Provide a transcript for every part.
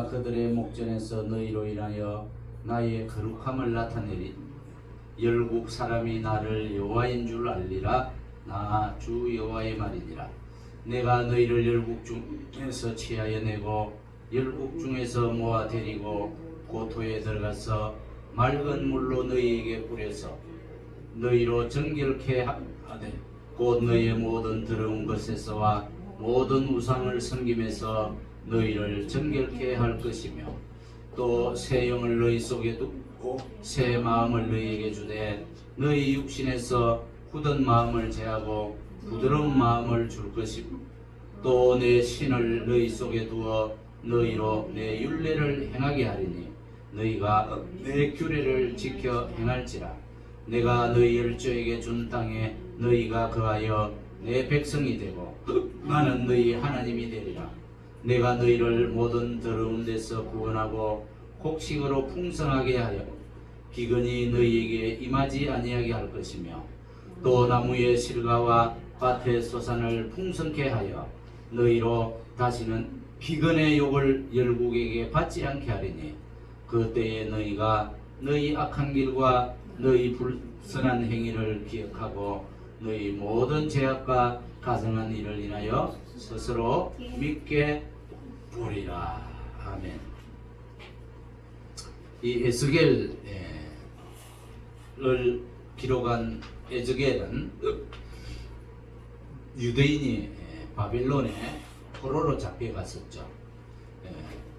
그들의 목전에서 너희로 인하여 나의 거룩함을 나타내리 열국 사람이 나를 여호와인 줄 알리라. 나 주 여호와의 말이니라. 내가 너희를 열국 중에서 취하여 내고 열국 중에서 모아 데리고 고토에 들어가서 맑은 물로 너희에게 뿌려서 너희로 정결케 하되 곧 너희의 모든 더러운 것에서와 모든 우상을 섬김에서 너희를 정결케 할 것이며 또 새 영을 너희 속에 두고 새 마음을 너희에게 주되 너희 육신에서 굳은 마음을 제하고 부드러운 마음을 줄 것이고 또 내 신을 너희 속에 두어 너희로 내 율례를 행하게 하리니 너희가 내 규례를 지켜 행할지라. 내가 너희 열조에게 준 땅에 너희가 거하여 내 백성이 되고 나는 너희 하나님이 되리라. 내가 너희를 모든 더러운 데서 구원하고 곡식으로 풍성하게 하여 비근이 너희에게 임하지 아니하게 할 것이며 또 나무의 실과와 밭의 소산을 풍성케 하여 너희로 다시는 비근의 욕을 열국에게 받지 않게 하리니 그때에 너희가 너희 악한 길과 너희 불선한 행위를 기억하고 너희 모든 죄악과 가증한 일을 인하여 스스로 믿게 보리라. 아멘. 이 에스겔을 기록한 에스겔은 유대인이 바빌론에 포로로 잡혀갔었죠.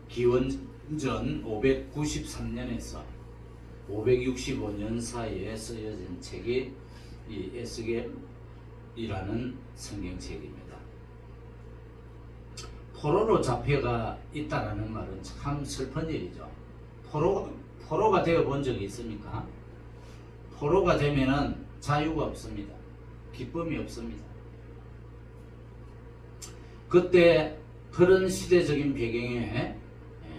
기원전 593년에서 565년 사이에 쓰여진 책이 이 에스겔이라는 성경책입니다. 포로로 잡혀가 있다라는 말은 참 슬픈 일이죠. 포로가 되어 본 적이 있습니까? 포로가 되면은 자유가 없습니다. 기쁨이 없습니다. 그때 그런 시대적인 배경에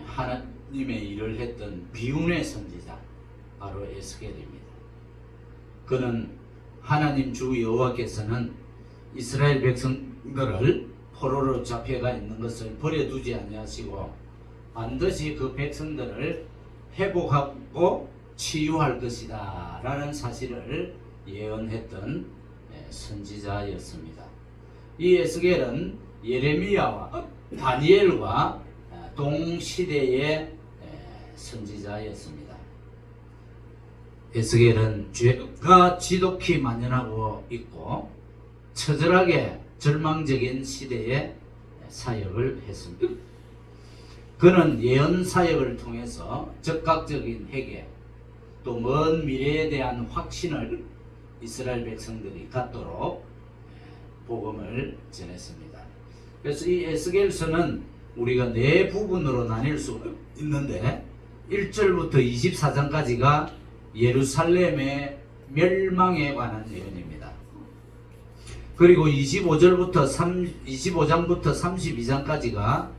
하나님의 일을 했던 비운의 선지자 바로 에스겔입니다. 그는 하나님 주 여호와께서는 이스라엘 백성들을 포로로 잡혀가 있는 것을 버려두지 아니하시고 반드시 그 백성들을 회복하고 치유할 것이다 라는 사실을 예언했던 선지자였습니다. 이 에스겔은 예레미야와 다니엘과 동시대의 선지자였습니다. 에스겔은 죄가 지독히 만연하고 있고 처절하게 절망적인 시대에 사역을 했습니다. 그는 예언 사역을 통해서 적극적인 회개 또 먼 미래에 대한 확신을 이스라엘 백성들이 갖도록 복음을 전했습니다. 그래서 이 에스겔서는 우리가 네 부분으로 나뉠 수 있는데 1절부터 24장까지가 예루살렘의 멸망에 관한 예언입니다. 그리고 25장부터 32장까지가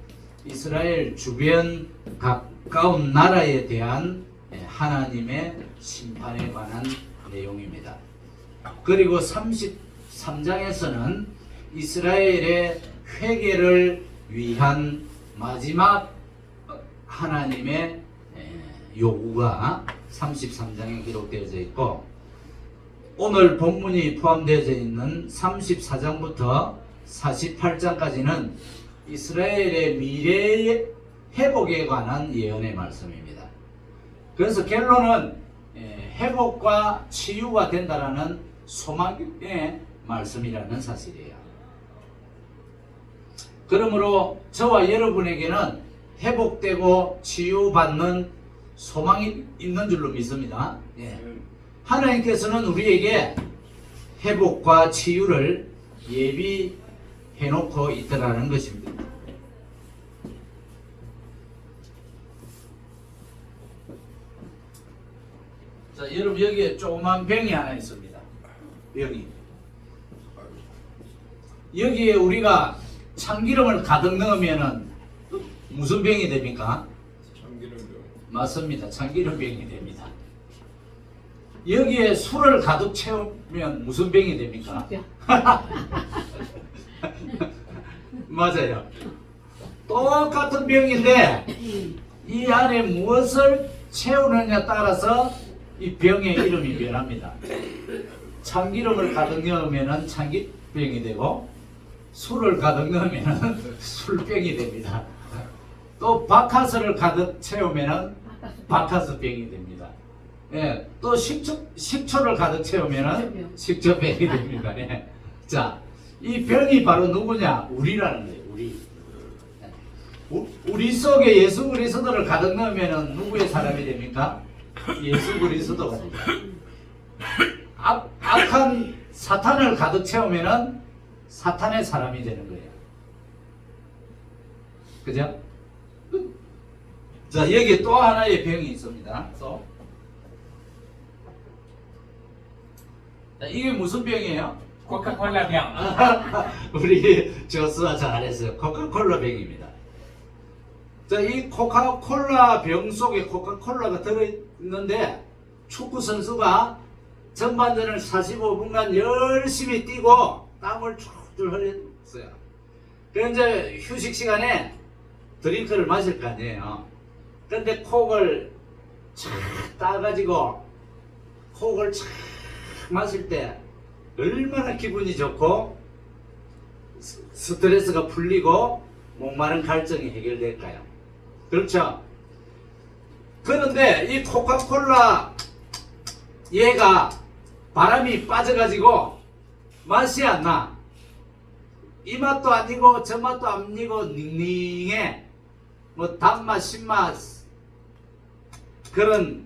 이스라엘 주변 가까운 나라에 대한 하나님의 심판에 관한 내용입니다. 그리고 33장에서는 이스라엘의 회개를 위한 마지막 하나님의 요구가 33장에 기록되어져 있고 오늘 본문이 포함되어져 있는 34장부터 48장까지는 이스라엘의 미래의 회복에 관한 예언의 말씀입니다. 그래서 결론은 회복과 치유가 된다라는 소망의 말씀이라는 사실이에요. 그러므로 저와 여러분에게는 회복되고 치유받는 소망이 있는 줄로 믿습니다. 하나님께서는 우리에게 회복과 치유를 예비해놓고 있다라는 것입니다. 자, 여러분 여기에 조그만 병이 하나 있습니다. 병이. 여기에 우리가 참기름을 가득 넣으면은 무슨 병이 됩니까? 참기름병. 맞습니다. 참기름병이 됩니다. 여기에 술을 가득 채우면 무슨 병이 됩니까? 맞아요. 똑같은 병인데 이 안에 무엇을 채우느냐에 따라서 이 병의 이름이 변합니다. 참기름을 가득 넣으면 참기병이 되고 술을 가득 넣으면 술병이 됩니다. 또 박하스를 가득 채우면 박하스병이 됩니다. 예, 또 식초를 가득 채우면 식초병이 됩니다. 예. 자, 이 병이 바로 누구냐? 우리라는 거예요. 우리 속에 예수 그리스도를 가득 넣으면 누구의 사람이 됩니까? 예수 그리스도가 됩니다. 악한 사탄을 가득 채우면 사탄의 사람이 되는 거예요. 그죠? 자, 여기 또 하나의 병이 있습니다. 또. 자, 이게 무슨 병이에요? 코카콜라 병. 우리 조수아 잘했어요. 코카콜라 병입니다. 자, 이 코카콜라 병 속에 코카콜라가 들어있는데 축구 선수가 전반전을 45분간 열심히 뛰고 땀을 쭉쭉 흘렸어요. 그래서 이제 휴식 시간에 드링크를 마실 거 아니에요. 근데 콕을 착 따가지고 콕을 착 마실 때 얼마나 기분이 좋고 스트레스가 풀리고 목마른 갈증이 해결될까요? 그렇죠? 그런데 이 코카콜라 얘가 바람이 빠져가지고 맛이 안 나. 이 맛도 아니고 저 맛도 아니고 닝닝해. 뭐 단맛, 신맛 그런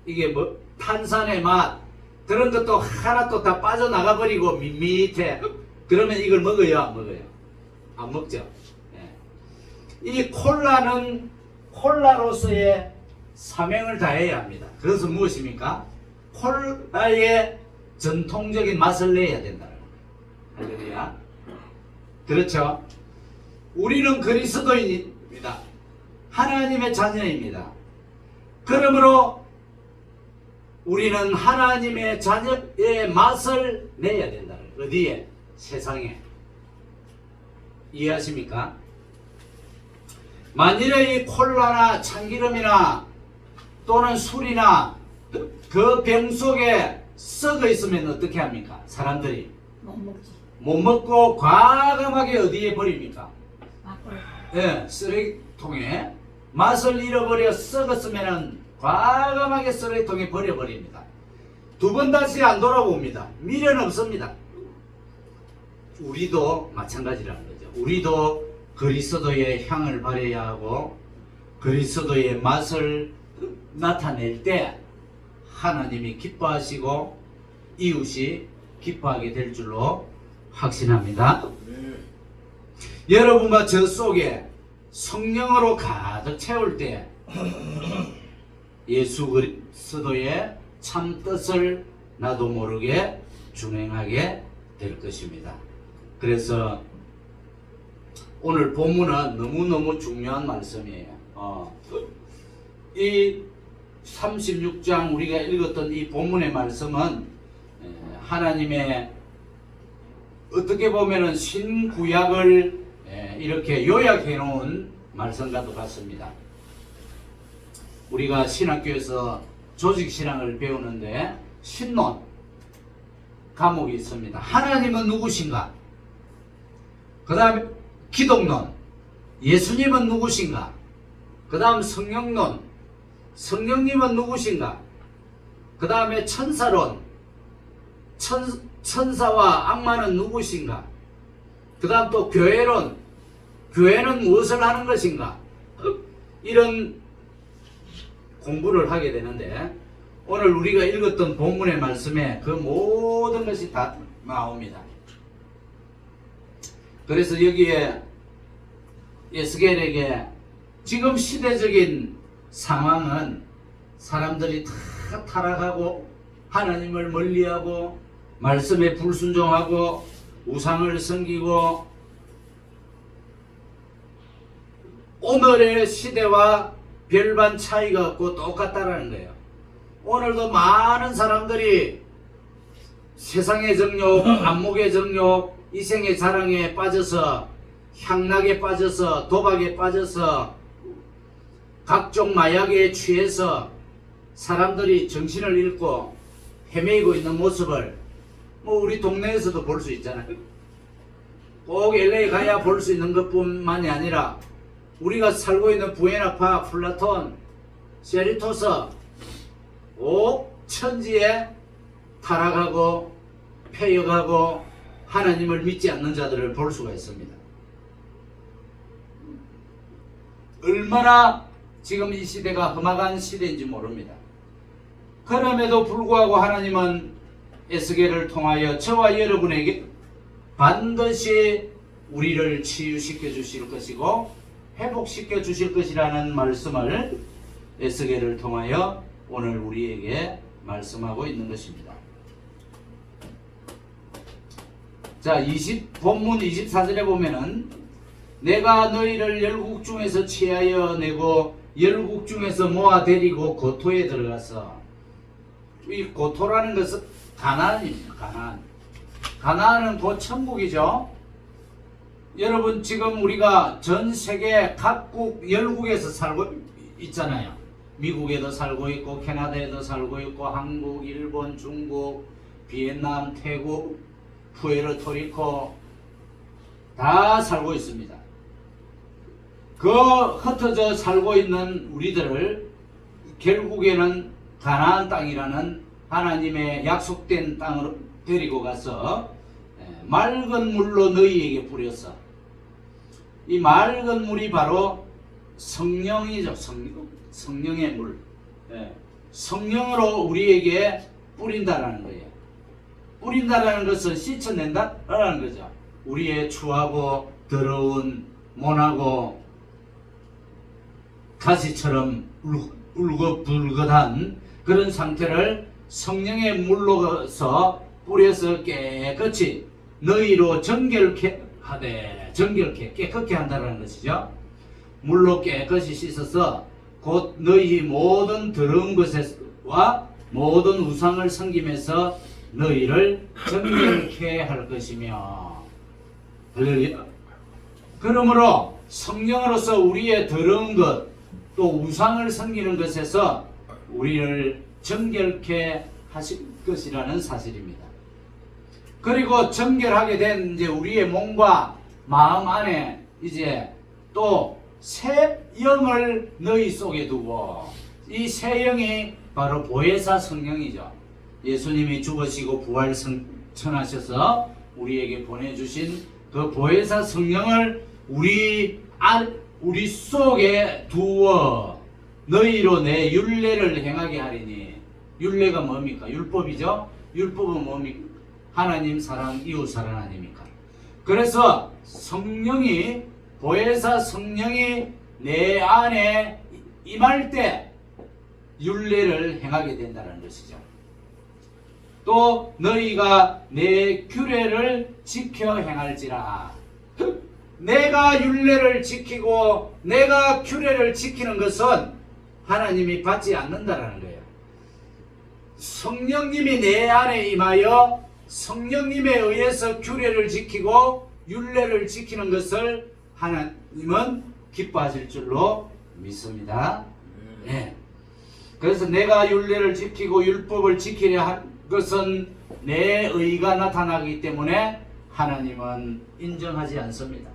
이게 뭐 탄산의 맛 그런 것도 하나도 다 빠져나가 버리고 밋밋해. 그러면 이걸 먹어요, 안 먹어요? 안 먹죠. 이 콜라는 콜라로서의 사명을 다해야 합니다. 그것은 무엇입니까? 콜라의 전통적인 맛을 내야 된다는 거예요. 할렐루야. 그렇죠? 우리는 그리스도인입니다. 하나님의 자녀입니다. 그러므로 우리는 하나님의 자녀의 맛을 내야 된다는 거예요. 어디에? 세상에. 이해하십니까? 만일에 이 콜라나 참기름이나 또는 술이나 그 병 속에 썩어 있으면 어떻게 합니까? 사람들이 못 먹지. 못 먹고 과감하게 어디에 버립니까? 밖으로. 예, 쓰레기통에 맛을 잃어버려 썩었으면 과감하게 쓰레기통에 버려버립니다. 두 번 다시 안 돌아봅니다. 미련 없습니다. 우리도 마찬가지라는 거죠. 우리도 그리스도의 향을 발해야 하고 그리스도의 맛을 나타낼 때 하나님이 기뻐하시고 이웃이 기뻐하게 될 줄로 확신합니다. 여러분과 저 속에 성령으로 가득 채울 때 예수 그리스도의 참 뜻을 나도 모르게 준행하게 될 것입니다. 그래서 오늘 본문은 너무너무 중요한 말씀이에요. 이 36장 우리가 읽었던 이 본문의 말씀은 하나님의 어떻게 보면은 신구약을 이렇게 요약해 놓은 말씀과도 같습니다. 우리가 신학교에서 조직신앙을 배우는데 신론 과목이 있습니다. 하나님은 누구신가? 그 다음에 기독론, 예수님은 누구신가? 그 다음 성령론, 성령님은 누구신가? 그 다음에 천사론, 천사와 악마는 누구신가? 그 다음 또 교회론, 교회는 무엇을 하는 것인가? 이런 공부를 하게 되는데 오늘 우리가 읽었던 본문의 말씀에 그 모든 것이 다 나옵니다. 그래서 여기에 에스겔에게 지금 시대적인 상황은 사람들이 다 타락하고 하나님을 멀리하고 말씀에 불순종하고 우상을 섬기고 오늘의 시대와 별반 차이가 없고 똑같다라는 거예요. 오늘도 많은 사람들이 세상의 정욕, 안목의 정욕, 이생의 자랑에 빠져서 향락에 빠져서 도박에 빠져서 각종 마약에 취해서 사람들이 정신을 잃고 헤매이고 있는 모습을 뭐 우리 동네에서도 볼 수 있잖아요. 꼭 LA 가야 볼 수 있는 것뿐만이 아니라 우리가 살고 있는 부에나파, 플라톤, 세리토스 꼭 천지에 타락하고 폐역하고 하나님을 믿지 않는 자들을 볼 수가 있습니다. 얼마나 지금 이 시대가 험악한 시대인지 모릅니다. 그럼에도 불구하고 하나님은 에스겔을 통하여 저와 여러분에게 반드시 우리를 치유시켜 주실 것이고 회복시켜 주실 것이라는 말씀을 에스겔을 통하여 오늘 우리에게 말씀하고 있는 것입니다. 자, 본문 24절에 보면은 내가 너희를 열국 중에서 취하여 내고 열국 중에서 모아 데리고 고토에 들어가서, 이 고토라는 것은 가나안입니다. 가나안은 곧 천국이죠. 여러분 지금 우리가 전 세계 각국 열국에서 살고 있잖아요. 미국에도 살고 있고 캐나다에도 살고 있고 한국, 일본, 중국, 비엔남, 태국, 푸에르토리코 다 살고 있습니다. 그 흩어져 살고 있는 우리들을 결국에는 가나안 땅이라는 하나님의 약속된 땅으로 데리고 가서 맑은 물로 너희에게 뿌렸어. 이 맑은 물이 바로 성령이죠. 성령의 물. 성령으로 우리에게 뿌린다라는 거예요. 뿌린다라는 것은 씻어낸다라는 거죠. 우리의 추하고 더러운 모나고 가시처럼 울긋불긋한 그런 상태를 성령의 물로서 뿌려서 깨끗이 너희로 정결케 하되, 정결케 깨끗게 한다는 것이죠. 물로 깨끗이 씻어서 곧 너희 모든 더러운 것과 모든 우상을 섬김에서 너희를 정결케 할 것이며. 할렐루야. 그러므로 성령으로서 우리의 더러운 것 또 우상을 섬기는 것에서 우리를 정결케 하실 것이라는 사실입니다. 그리고 정결하게 된 이제 우리의 몸과 마음 안에 이제 또 새 영을 너희 속에 두고, 이 새 영이 바로 보혜사 성령이죠. 예수님이 죽으시고 부활천하셔서 우리에게 보내주신 그 보혜사 성령을 우리 속에 두어 너희로 내 율례를 행하게 하리니. 율례가 뭡니까? 율법이죠. 율법은 뭡니까? 하나님 사랑, 이웃 사랑 아닙니까? 그래서 성령이, 보혜사 성령이 내 안에 임할 때 율례를 행하게 된다는 것이죠. 또 너희가 내 규례를 지켜 행할지라. 내가 율례를 지키고 내가 규례를 지키는 것은 하나님이 받지 않는다라는 거예요. 성령님이 내 안에 임하여 성령님에 의해서 규례를 지키고 율례를 지키는 것을 하나님은 기뻐하실 줄로 믿습니다. 네. 그래서 내가 율례를 지키고 율법을 지키려 한 것은 내 의가 나타나기 때문에 하나님은 인정하지 않습니다.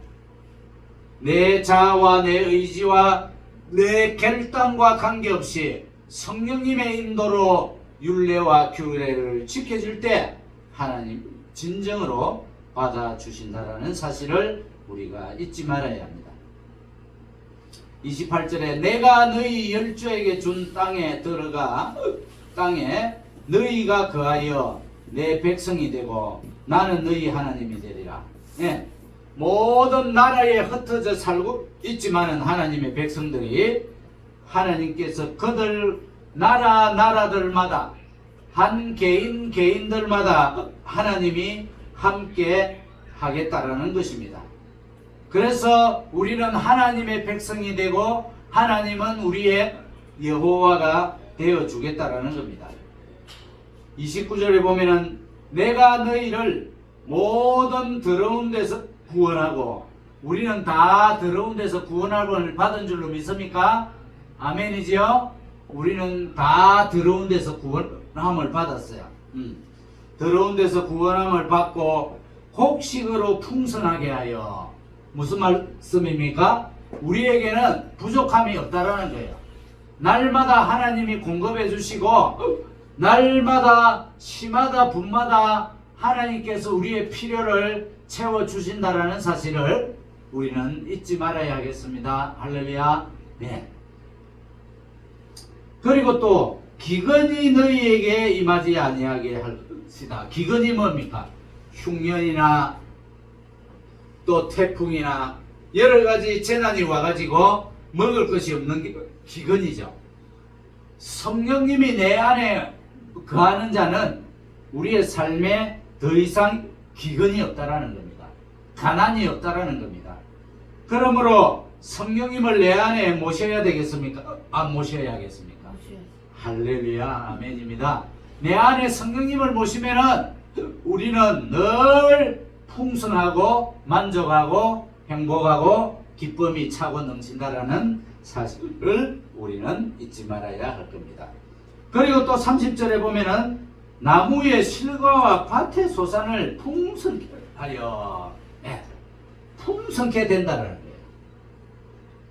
내 자아와 내 의지와 내 결단과 관계없이 성령님의 인도로 율례와 규례를 지켜줄 때 하나님 진정으로 받아주신다라는 사실을 우리가 잊지 말아야 합니다. 28절에 내가 너희 열조에게 준 땅에 들어가 땅에 너희가 거하여 내 백성이 되고 나는 너희 하나님이 되리라. 네. 모든 나라에 흩어져 살고 있지만은 하나님의 백성들이 하나님께서 그들 나라들마다 한 개인들마다 하나님이 함께 하겠다라는 것입니다. 그래서 우리는 하나님의 백성이 되고 하나님은 우리의 여호와가 되어 주겠다라는 겁니다. 29절에 보면은 내가 너희를 모든 더러운 데서 구원하고 우리는 다 더러운 데서 구원함을 받은 줄로 믿습니까? 아멘이지요? 우리는 다 더러운 데서 구원함을 받았어요. 더러운 데서 구원함을 받고 곡식으로 풍성하게 하여, 무슨 말씀입니까? 우리에게는 부족함이 없다라는 거예요. 날마다 하나님이 공급해 주시고 날마다 시마다 분마다 하나님께서 우리의 필요를 채워 주신다라는 사실을 우리는 잊지 말아야 하겠습니다. 할렐루야. 네. 그리고 또 기근이 너희에게 임하지 아니하게 할시다. 기근이 뭡니까? 흉년이나 또 태풍이나 여러 가지 재난이 와가지고 먹을 것이 없는 게 기근이죠. 성령님이 내 안에 거하는 자는 우리의 삶에 더 이상 기근이 없다라는 겁니다. 가난이 없다라는 겁니다. 그러므로 성령님을 내 안에 모셔야 되겠습니까? 안 모셔야 하겠습니까? 할렐루야. 아멘입니다. 내 안에 성령님을 모시면은 우리는 늘 풍성하고 만족하고 행복하고 기쁨이 차고 넘친다라는 사실을 우리는 잊지 말아야 할 겁니다. 그리고 또 30절에 보면은 나무의 실과와 밭의 소산을 풍성케 하여, 풍성케 된다는 거예요.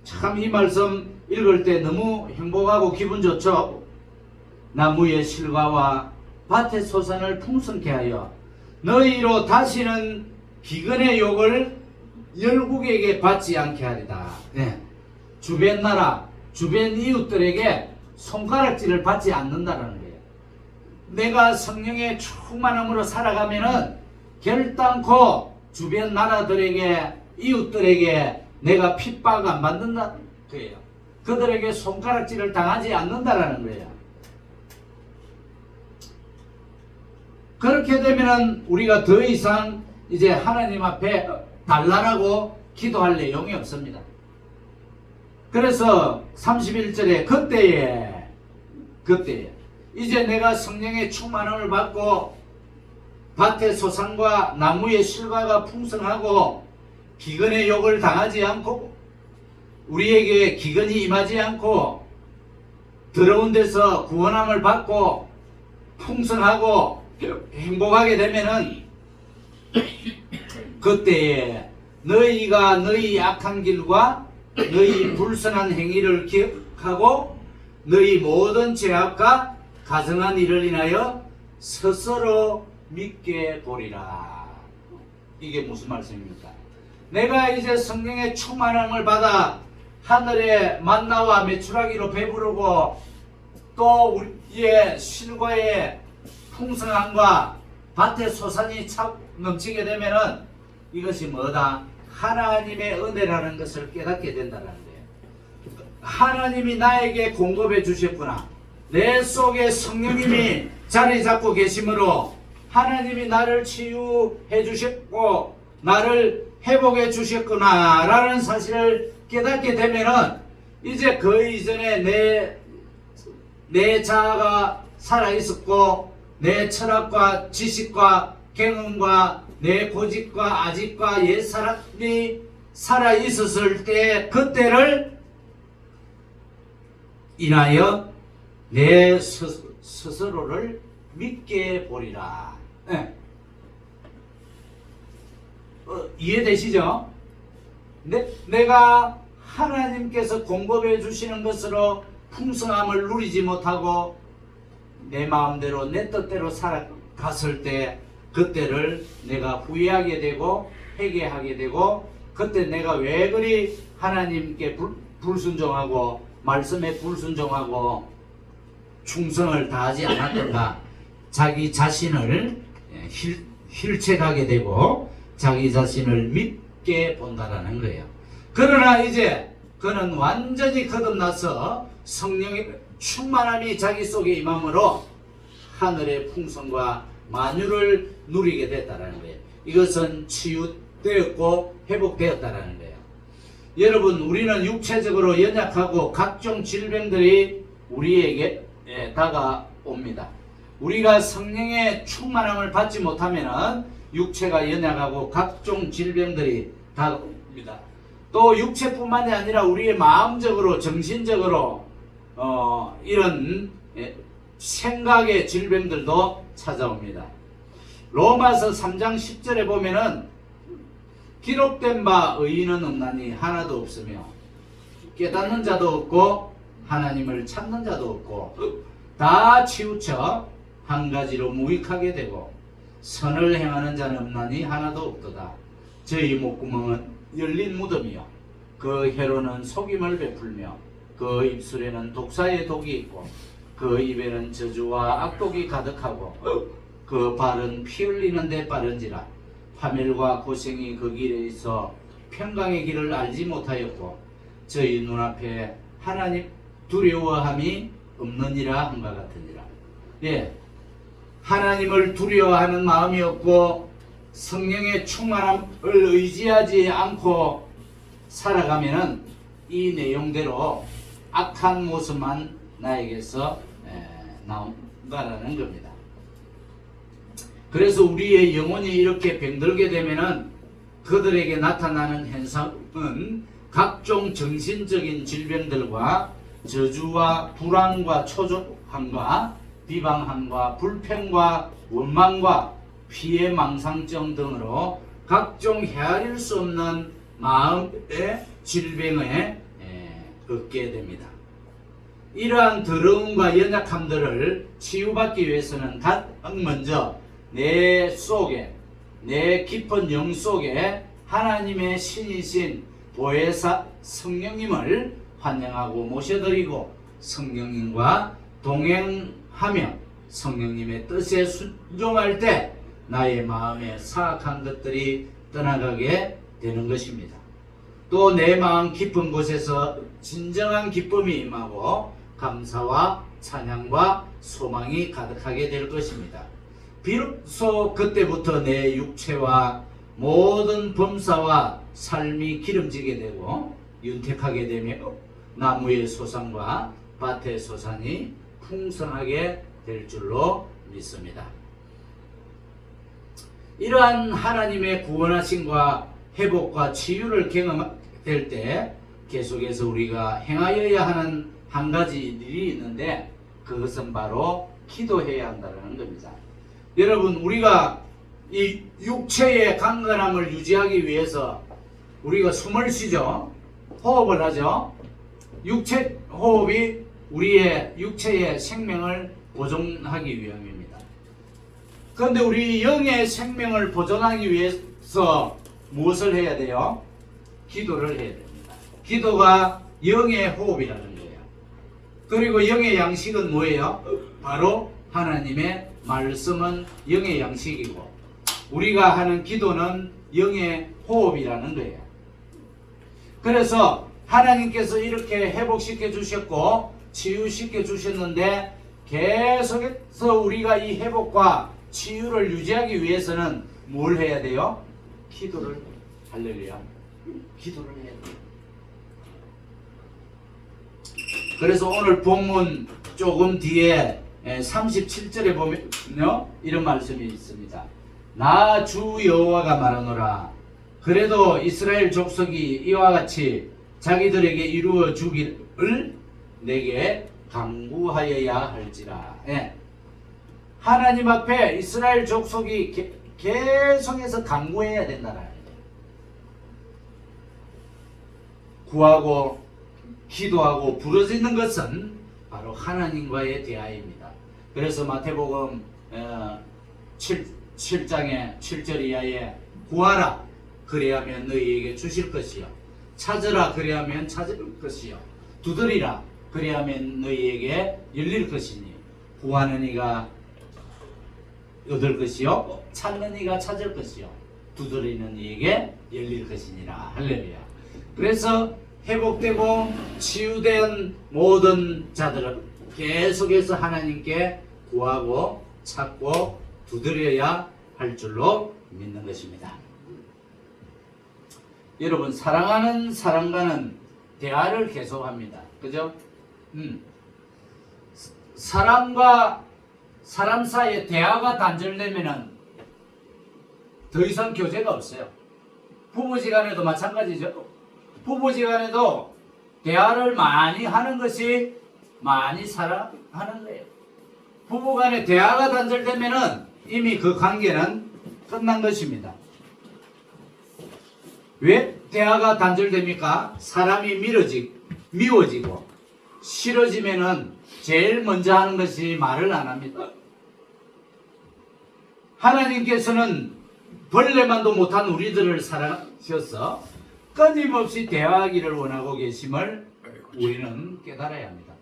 참 이 말씀 읽을 때 너무 행복하고 기분 좋죠. 나무의 실과와 밭의 소산을 풍성케 하여 너희로 다시는 기근의 욕을 열국에게 받지 않게 하리다. 주변 나라, 주변 이웃들에게 손가락질을 받지 않는다는 거예요. 내가 성령의 충만함으로 살아가면은 결단코 주변 나라들에게, 이웃들에게 내가 핍박 안 받는다는 거예요. 그들에게 손가락질을 당하지 않는다라는 거예요. 그렇게 되면은 우리가 더 이상 이제 하나님 앞에 달라라고 기도할 내용이 없습니다. 그래서 31절에 그때에 이제 내가 성령의 충만함을 받고 밭의 소산과 나무의 실과가 풍성하고 기근의 욕을 당하지 않고 우리에게 기근이 임하지 않고 더러운 데서 구원함을 받고 풍성하고 행복하게 되면은 그때에 너희가 너희 악한 길과 너희 불선한 행위를 기억하고 너희 모든 죄악과 가증한 일을 인하여 스스로 믿게 보리라. 이게 무슨 말씀입니까? 내가 이제 성령의 충만함을 받아 하늘의 만나와 메추라기로 배부르고 또 우리의 실과의 풍성함과 밭의 소산이 차 넘치게 되면은 이것이 뭐다? 하나님의 은혜라는 것을 깨닫게 된다는 거예요. 하나님이 나에게 공급해 주셨구나. 내 속에 성령님이 자리 잡고 계심으로 하나님이 나를 치유해 주셨고 나를 회복해 주셨구나 라는 사실을 깨닫게 되면은 이제 그 이전에 내 자아가 살아있었고 내 철학과 지식과 경험과 내 고집과 아집과 옛사람이 살아있었을 때 그때를 인하여 내 스스로를 믿게 보리라. 이해되시죠? 내가 하나님께서 공급해 주시는 것으로 풍성함을 누리지 못하고 내 마음대로 내 뜻대로 살아갔을 때 그때를 내가 후회하게 되고 회개하게 되고 그때 내가 왜 그리 하나님께 불순종하고 말씀에 불순종하고 충성을 다하지 않았던가 자기 자신을 힐책하게 되고 자기 자신을 믿게 본다라는 거예요. 그러나 이제 그는 완전히 거듭나서 성령의 충만함이 자기 속에 임함으로 하늘의 풍성과 만유를 누리게 됐다는 거예요. 이것은 치유되었고 회복되었다는 거예요. 여러분, 우리는 육체적으로 연약하고 각종 질병들이 우리에게 다가옵니다. 우리가 성령의 충만함을 받지 못하면 육체가 연약하고 각종 질병들이 다가옵니다. 겁니다. 또 육체뿐만이 아니라 우리의 마음적으로 정신적으로 이런 생각의 질병들도 찾아옵니다. 로마서 3장 10절에 보면은 기록된 바 의인은 없나니 하나도 없으며 깨닫는 자도 없고 하나님을 찾는 자도 없고 다 치우쳐 한 가지로 무익하게 되고 선을 행하는 자는 없나니 하나도 없도다. 저희 목구멍은 열린 무덤이요 그 혀로는 속임을 베풀며 그 입술에는 독사의 독이 있고 그 입에는 저주와 악독이 가득하고 그 발은 피 흘리는 데 빠른지라. 파멸과 고생이 그 길에 있어 평강의 길을 알지 못하였고 저희 눈앞에 하나님 두려워함이 없느니라 한가 같으니라. 예, 하나님을 두려워하는 마음이 없고 성령의 충만함을 의지하지 않고 살아가면은 이 내용대로 악한 모습만 나에게서 나온다라는 겁니다. 그래서 우리의 영혼이 이렇게 병들게 되면은 그들에게 나타나는 현상은 각종 정신적인 질병들과 저주와 불안과 초조함과 비방함과 불평과 원망과 피해망상증 등으로 각종 헤아릴 수 없는 마음의 질병에 얻게 됩니다. 이러한 더러움과 연약함들을 치유받기 위해서는 가장 먼저 내 속에, 내 깊은 영 속에 하나님의 신이신 보혜사 성령님을 환영하고 모셔드리고 성령님과 동행하며 성령님의 뜻에 순종할 때 나의 마음에 사악한 것들이 떠나가게 되는 것입니다. 또 내 마음 깊은 곳에서 진정한 기쁨이 임하고 감사와 찬양과 소망이 가득하게 될 것입니다. 비로소 그때부터 내 육체와 모든 범사와 삶이 기름지게 되고 윤택하게 되며 나무의 소산과 밭의 소산이 풍성하게 될 줄로 믿습니다. 이러한 하나님의 구원하심과 회복과 치유를 경험될 때 계속해서 우리가 행하여야 하는 한 가지 일이 있는데 그것은 바로 기도해야 한다는 겁니다. 여러분, 우리가 이 육체의 강건함을 유지하기 위해서 우리가 숨을 쉬죠. 호흡을 하죠. 육체 호흡이 우리의 육체의 생명을 보존하기 위함입니다. 그런데 우리 영의 생명을 보존하기 위해서 무엇을 해야 돼요? 기도를 해야 됩니다. 기도가 영의 호흡이라는 거예요. 그리고 영의 양식은 뭐예요? 바로 하나님의 말씀은 영의 양식이고 우리가 하는 기도는 영의 호흡이라는 거예요. 그래서 하나님께서 이렇게 회복시켜 주셨고 치유시켜 주셨는데 계속해서 우리가 이 회복과 치유를 유지하기 위해서는 뭘 해야 돼요? 기도를 할렐루야. 기도를 해야 돼요. 그래서 오늘 본문 조금 뒤에 37절에 보면요 이런 말씀이 있습니다. 나 주 여호와가 말하노라. 그래도 이스라엘 족속이 이와 같이 자기들에게 이루어 주기를 내게 강구하여야 할지라. 예. 하나님 앞에 이스라엘 족속이 계속해서 강구해야 된다는 거예요. 구하고 기도하고 부르짖는 것은 바로 하나님과의 대화입니다. 그래서 마태복음 7장의 7절 이하에 구하라 그리하면 너희에게 주실 것이요 찾으라 그리하면 찾을 것이요 두드리라 그리하면 너희에게 열릴 것이니 구하는 이가 얻을 것이요 찾는 이가 찾을 것이요 두드리는 이에게 열릴 것이니라. 할렐루야. 그래서 회복되고 치유된 모든 자들은 계속해서 하나님께 구하고 찾고 두드려야 할 줄로 믿는 것입니다. 여러분, 사랑하는 사람과는 대화를 계속합니다. 그죠? 사람과 사람 사이에 대화가 단절되면은 더 이상 교제가 없어요. 부부지간에도 마찬가지죠. 부부지간에도 대화를 많이 하는 것이 많이 사랑하는 거예요. 부부간에 대화가 단절되면은 이미 그 관계는 끝난 것입니다. 왜 대화가 단절됩니까? 사람이 미워지고 싫어지면은 제일 먼저 하는 것이 말을 안 합니다. 하나님께서는 벌레만도 못한 우리들을 사랑하셔서 끊임없이 대화하기를 원하고 계심을 우리는 깨달아야 합니다.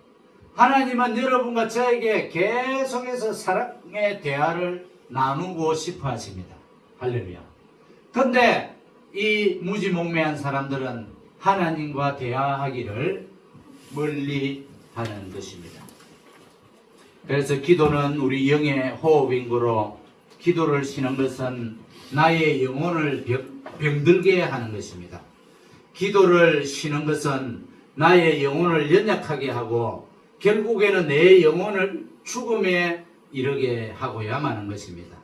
하나님은 여러분과 저에게 계속해서 사랑의 대화를 나누고 싶어 하십니다. 할렐루야. 근데 이 무지몽매한 사람들은 하나님과 대화하기를 멀리 하는 것입니다. 그래서 기도는 우리 영의 호흡인고로 기도를 쉬는 것은 나의 영혼을 병들게 하는 것입니다. 기도를 쉬는 것은 나의 영혼을 연약하게 하고 결국에는 내 영혼을 죽음에 이르게 하고야 마는 것입니다.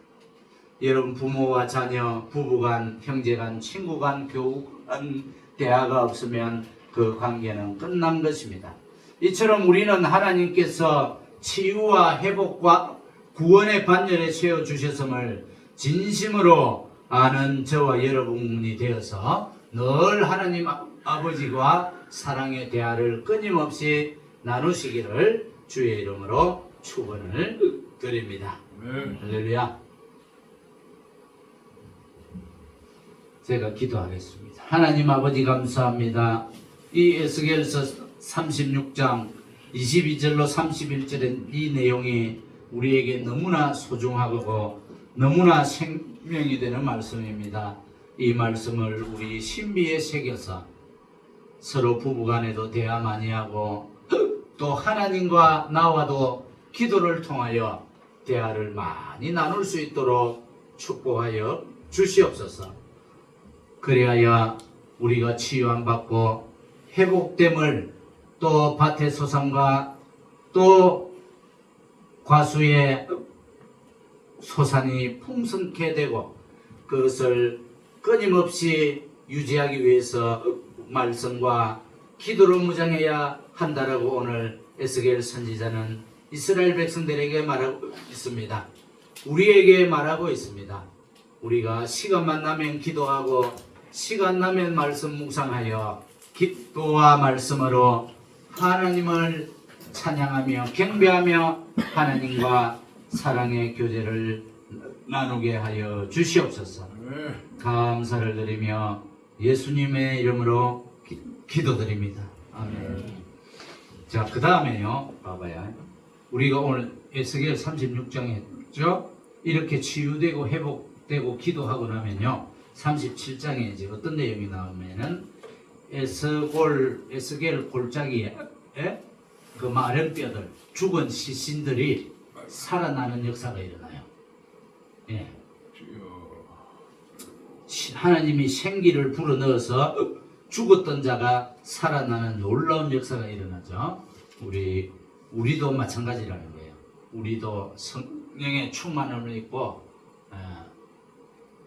여러분 부모와 자녀, 부부간, 형제간, 친구간, 교우간 대화가 없으면 그 관계는 끝난 것입니다. 이처럼 우리는 하나님께서 치유와 회복과 구원의 반열에 세워주셨음을 진심으로 아는 저와 여러분이 되어서 늘 하나님 아버지와 사랑의 대화를 끊임없이 나누시기를 주의 이름으로 축원을 드립니다. 할렐루야. 제가 기도하겠습니다. 하나님 아버지 감사합니다. 이 에스겔서 36장 22절로 31절의 이 내용이 우리에게 너무나 소중하고 너무나 생명이 되는 말씀입니다. 이 말씀을 우리 신비에 새겨서 서로 부부간에도 대화 많이 하고 또 하나님과 나와도 기도를 통하여 대화를 많이 나눌 수 있도록 축복하여 주시옵소서. 그리하여 우리가 치유함 받고 회복됨을 또 밭의 소산과 또 과수의 소산이 풍성케 되고 그것을 끊임없이 유지하기 위해서 말씀과 기도로 무장해야 한다라고 오늘 에스겔 선지자는 이스라엘 백성들에게 말하고 있습니다. 우리에게 말하고 있습니다. 우리가 시간만 나면 기도하고 시간 나면 말씀 묵상하여 기도와 말씀으로 하나님을 찬양하며 경배하며 하나님과 사랑의 교제를 나누게 하여 주시옵소서. 감사를 드리며 예수님의 이름으로 기도드립니다. 아멘. 자, 그 다음에요. 봐봐요. 우리가 오늘 에스겔 36장에 했죠. 이렇게 치유되고 회복되고 기도하고 나면요. 37장에 이제 어떤 내용이 나오면은 에스겔 골짜기에 그 마른 뼈들, 죽은 시신들이 살아나는 역사가 일어나요. 예. 하나님이 생기를 불어넣어서 죽었던 자가 살아나는 놀라운 역사가 일어나죠. 우리도 마찬가지라는 거예요. 우리도 성령의 충만함을 입고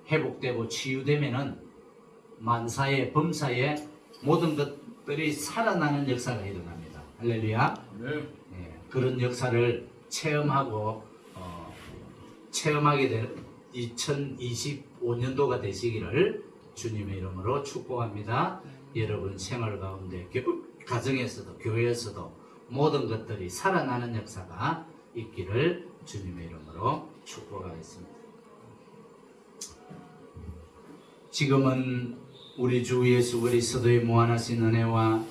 회복되고 치유되면은 만사의 범사의 모든 것들이 살아나는 역사가 일어납니다. 할렐루야. 네. 예, 그런 역사를 체험하게 될 2025년도가 되시기를 주님의 이름으로 축복합니다. 여러분 생활 가운데 가정에서도 교회에서도 모든 것들이 살아나는 역사가 있기를 주님의 이름으로 축복하겠습니다. 지금은 우리 주 예수 그리스도의 무한하신 은혜와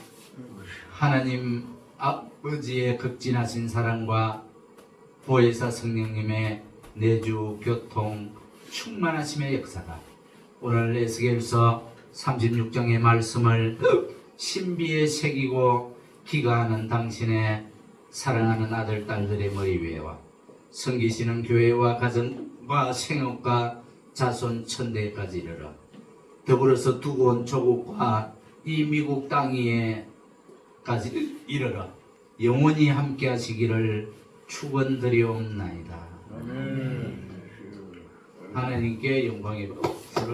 하나님 아버지의 극진하신 사랑과 보혜사 성령님의 내주 교통 충만하심의 역사가 오늘 에스겔서 36장의 말씀을 신비에 새기고 기가하는 당신의 사랑하는 아들 딸들의 머리 위에와 섬기시는 교회와 가정과 생업과 자손 천대까지 이르러 더불어서 두고 온 조국과 이 미국 땅 위에까지 이르러 영원히 함께 하시기를 축원드리옵나이다. 하나님께 영광의